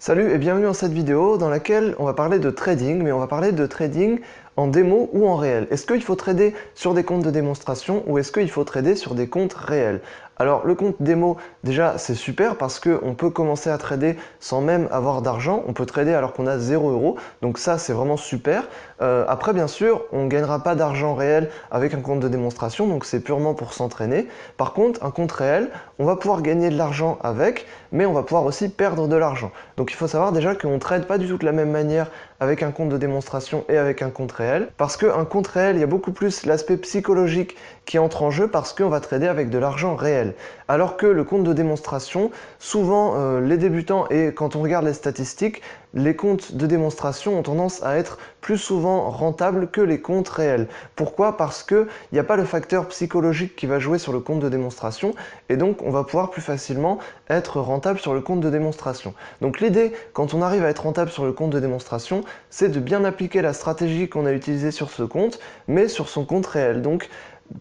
Salut et bienvenue dans cette vidéo dans laquelle on va parler de trading, mais on va parler de trading en démo ou en réel. Est-ce qu'il faut trader sur des comptes de démonstration ou est-ce qu'il faut trader sur des comptes réels? Alors le compte démo, déjà c'est super parce qu'on peut commencer à trader sans même avoir d'argent, on peut trader alors qu'on a 0 €, donc ça c'est vraiment super. Après bien sûr, on ne gagnera pas d'argent réel avec un compte de démonstration, donc c'est purement pour s'entraîner. Par contre, un compte réel, on va pouvoir gagner de l'argent avec, mais on va pouvoir aussi perdre de l'argent. Donc il faut savoir déjà qu'on ne trade pas du tout de la même manière avec un compte de démonstration et avec un compte réel, parce qu'un compte réel, il y a beaucoup plus l'aspect psychologique qui entre en jeu parce qu'on va trader avec de l'argent réel. Alors que le compte de démonstration, souvent les débutants, et quand on regarde les statistiques, les comptes de démonstration ont tendance à être plus souvent rentables que les comptes réels. Pourquoi? Parce qu'il n'y a pas le facteur psychologique qui va jouer sur le compte de démonstration et donc on va pouvoir plus facilement être rentable sur le compte de démonstration. Donc l'idée, quand on arrive à être rentable sur le compte de démonstration, c'est de bien appliquer la stratégie qu'on a utilisée sur ce compte, mais sur son compte réel. Donc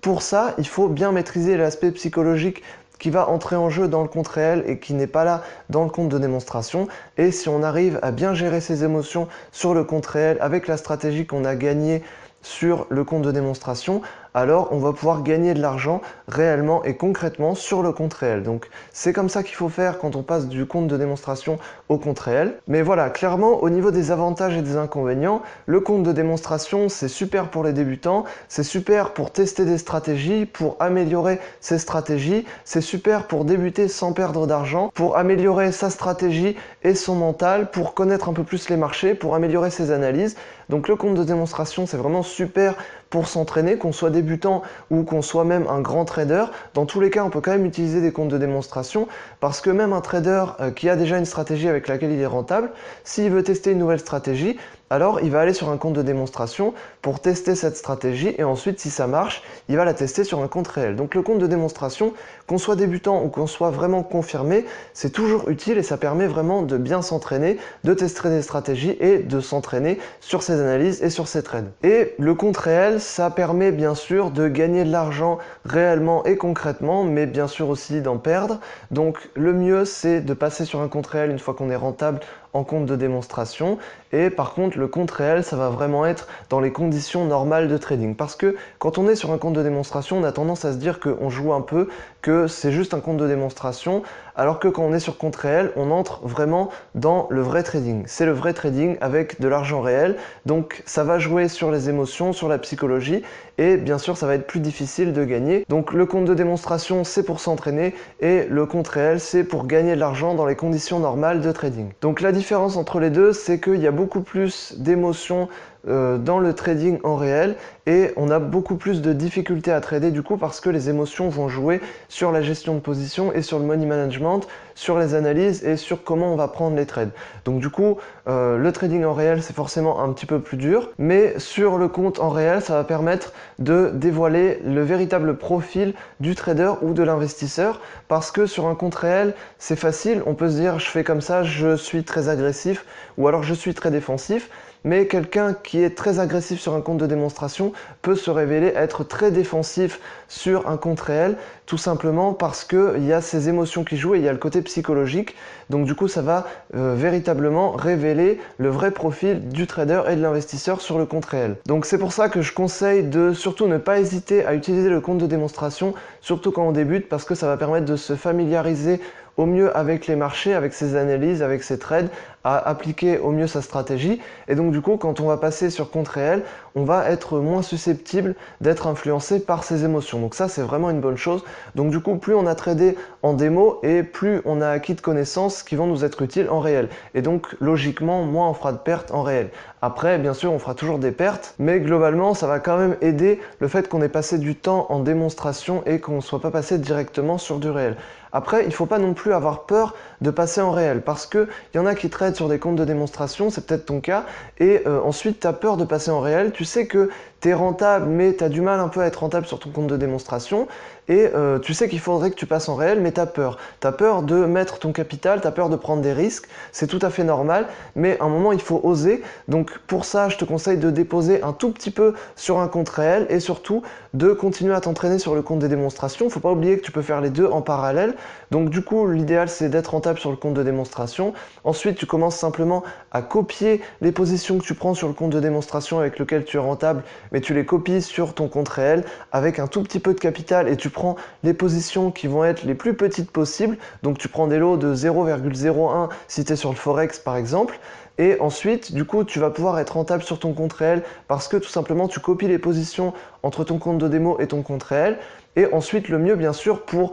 pour ça, il faut bien maîtriser l'aspect psychologique qui va entrer en jeu dans le compte réel et qui n'est pas là dans le compte de démonstration. Et si on arrive à bien gérer ses émotions sur le compte réel avec la stratégie qu'on a gagnée sur le compte de démonstration, alors on va pouvoir gagner de l'argent réellement et concrètement sur le compte réel. Donc c'est comme ça qu'il faut faire quand on passe du compte de démonstration au compte réel. Mais voilà, clairement au niveau des avantages et des inconvénients, le compte de démonstration c'est super pour les débutants, c'est super pour tester des stratégies, pour améliorer ses stratégies, c'est super pour débuter sans perdre d'argent, pour améliorer sa stratégie et son mental, pour connaître un peu plus les marchés, pour améliorer ses analyses. Donc le compte de démonstration c'est vraiment super pour s'entraîner, qu'on soit débutant ou qu'on soit même un grand trader. Dans tous les cas, on peut quand même utiliser des comptes de démonstration parce que même un trader qui a déjà une stratégie avec laquelle il est rentable, s'il veut tester une nouvelle stratégie, alors il va aller sur un compte de démonstration pour tester cette stratégie et ensuite si ça marche, il va la tester sur un compte réel. Donc le compte de démonstration, qu'on soit débutant ou qu'on soit vraiment confirmé, c'est toujours utile et ça permet vraiment de bien s'entraîner, de tester des stratégies et de s'entraîner sur ses analyses et sur ses trades. Et le compte réel, ça permet bien sûr de gagner de l'argent réellement et concrètement, mais bien sûr aussi d'en perdre. Donc le mieux c'est de passer sur un compte réel une fois qu'on est rentable en compte de démonstration, et par contre le compte réel ça va vraiment être dans les conditions normales de trading, parce que quand on est sur un compte de démonstration on a tendance à se dire qu'on joue un peu, que c'est juste un compte de démonstration, alors que quand on est sur compte réel on entre vraiment dans le vrai trading. C'est le vrai trading avec de l'argent réel, donc ça va jouer sur les émotions, sur la psychologie, et bien sûr ça va être plus difficile de gagner. Donc le compte de démonstration c'est pour s'entraîner et le compte réel c'est pour gagner de l'argent dans les conditions normales de trading. Donc la différence entre les deux, c'est qu'il y a beaucoup plus d'émotions dans le trading en réel et on a beaucoup plus de difficultés à trader du coup parce que les émotions vont jouer sur la gestion de position et sur le money management, sur les analyses et sur comment on va prendre les trades. Donc du coup, le trading en réel c'est forcément un petit peu plus dur, mais sur le compte en réel ça va permettre de dévoiler le véritable profil du trader ou de l'investisseur, parce que sur un compte réel c'est facile, on peut se dire je fais comme ça, je suis très agressif ou alors je suis très défensif. Mais quelqu'un qui est très agressif sur un compte de démonstration peut se révéler être très défensif sur un compte réel, tout simplement parce qu'il y a ces émotions qui jouent et il y a le côté psychologique. Donc du coup, ça va véritablement révéler le vrai profil du trader et de l'investisseur sur le compte réel. Donc c'est pour ça que je conseille de surtout ne pas hésiter à utiliser le compte de démonstration, surtout quand on débute, parce que ça va permettre de se familiariser au mieux avec les marchés, avec ses analyses, avec ses trades, à appliquer au mieux sa stratégie. Et donc du coup, quand on va passer sur compte réel, on va être moins susceptible d'être influencé par ses émotions. Donc ça, c'est vraiment une bonne chose. Donc du coup, plus on a tradé en démo et plus on a acquis de connaissances qui vont nous être utiles en réel. Et donc logiquement, moins on fera de pertes en réel. Après, bien sûr, on fera toujours des pertes, mais globalement, ça va quand même aider le fait qu'on ait passé du temps en démonstration et qu'on ne soit pas passé directement sur du réel. Après, il ne faut pas non plus avoir peur de passer en réel, parce qu'il y en a qui tradent sur des comptes de démonstration, c'est peut-être ton cas, et ensuite tu as peur de passer en réel, tu sais que tu es rentable, mais tu as du mal un peu à être rentable sur ton compte de démonstration, et tu sais qu'il faudrait que tu passes en réel, mais tu as peur. Tu as peur de mettre ton capital, tu as peur de prendre des risques, c'est tout à fait normal, mais à un moment il faut oser. Donc pour ça, je te conseille de déposer un tout petit peu sur un compte réel et surtout de continuer à t'entraîner sur le compte des démonstrations. Il ne faut pas oublier que tu peux faire les deux en parallèle. Donc du coup, l'idéal c'est d'être rentable sur le compte de démonstration. Ensuite, tu commences simplement à copier les positions que tu prends sur le compte de démonstration avec lequel tu es rentable, mais tu les copies sur ton compte réel avec un tout petit peu de capital et tu prends les positions qui vont être les plus petites possibles. Donc tu prends des lots de 0,01 si tu es sur le Forex par exemple. Et ensuite, du coup, tu vas pouvoir être rentable sur ton compte réel parce que tout simplement, tu copies les positions entre ton compte de démo et ton compte réel. Et ensuite, le mieux, bien sûr, pour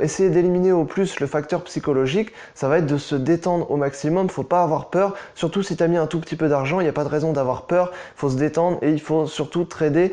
essayer d'éliminer au plus le facteur psychologique, ça va être de se détendre au maximum. Il ne faut pas avoir peur, surtout si tu as mis un tout petit peu d'argent, il n'y a pas de raison d'avoir peur. Il faut se détendre et il faut surtout trader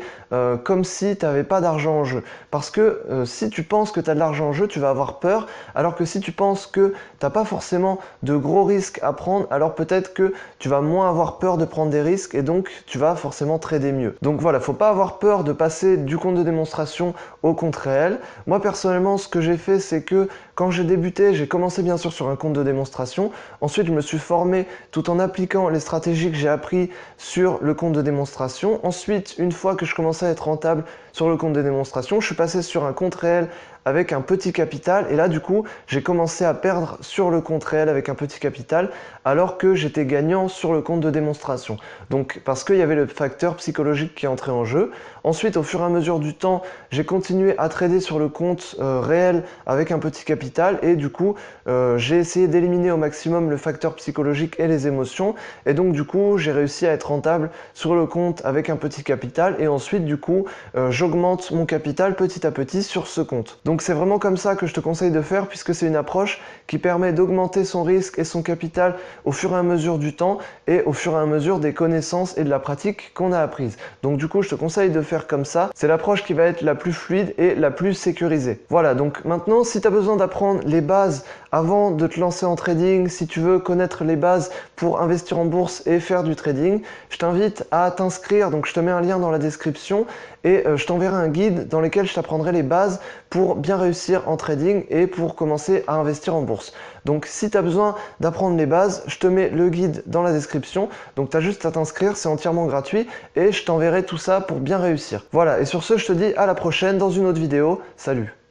comme si tu n'avais pas d'argent en jeu. Parce que si tu penses que tu as de l'argent en jeu, tu vas avoir peur, alors que si tu penses que tu n'as pas forcément de gros risques à prendre, alors peut-être que tu vas moins avoir peur de prendre des risques et donc tu vas forcément trader mieux. Donc voilà, il ne faut pas avoir peur de passer du compte de démonstration au compte réel. Moi personnellement, ce que j'ai fait, c'est que quand j'ai débuté, j'ai commencé bien sûr sur un compte de démonstration. Ensuite, je me suis formé tout en appliquant les stratégies que j'ai appris sur le compte de démonstration. Ensuite, une fois que je commençais à être rentable sur le compte de démonstration, je suis passé sur un compte réel avec un petit capital et là du coup j'ai commencé à perdre sur le compte réel avec un petit capital alors que j'étais gagnant sur le compte de démonstration. Donc parce qu'il y avait le facteur psychologique qui entrait en jeu. Ensuite, au fur et à mesure du temps, j'ai continué à trader sur le compte réel avec un petit capital et du coup j'ai essayé d'éliminer au maximum le facteur psychologique et les émotions et donc du coup j'ai réussi à être rentable sur le compte avec un petit capital et ensuite du coup j'augmente mon capital petit à petit sur ce compte. Donc c'est vraiment comme ça que je te conseille de faire puisque c'est une approche qui permet d'augmenter son risque et son capital au fur et à mesure du temps et au fur et à mesure des connaissances et de la pratique qu'on a apprises. Donc du coup je te conseille de faire comme ça, c'est l'approche qui va être la plus fluide et la plus sécurisée. Voilà, donc maintenant si tu as besoin d'apprendre les bases avant de te lancer en trading, si tu veux connaître les bases pour investir en bourse et faire du trading, je t'invite à t'inscrire, donc je te mets un lien dans la description et je t'enverrai un guide dans lequel je t'apprendrai les bases pour bien réussir en trading et pour commencer à investir en bourse. Donc si tu as besoin d'apprendre les bases, je te mets le guide dans la description, donc tu as juste à t'inscrire, c'est entièrement gratuit et je t'enverrai tout ça pour bien réussir. Voilà, et sur ce, je te dis à la prochaine dans une autre vidéo. Salut!